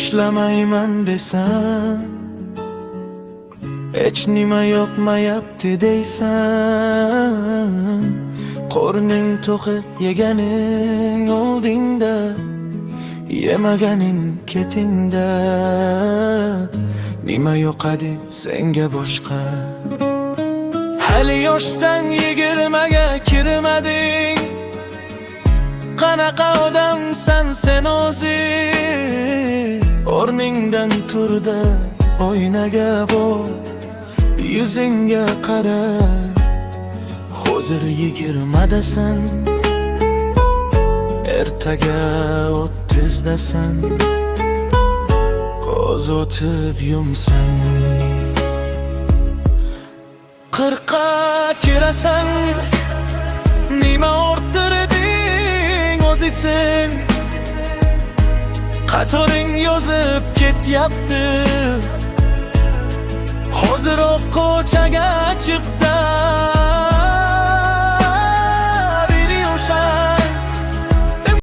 ishlamayman desam, hech nima yoqmayapti deysan. Qorning to'qib yeganing oldingda, yemaganing ketingda. Nima yoqadi senga boshqa? Hali yoshsan, 20ga kirmading. Qanaqa odamsan sen o'zi? O'rningdan turda oynaga boq, yuzingga qara. Hozir 20dasan, ertaga 30dasan. Ko'z o'tib yumsan, 40ga kirasan. Nima orttirding o'zi sen? Qatoring yozib ketyapti. Hoziroq ko'chaga chiq,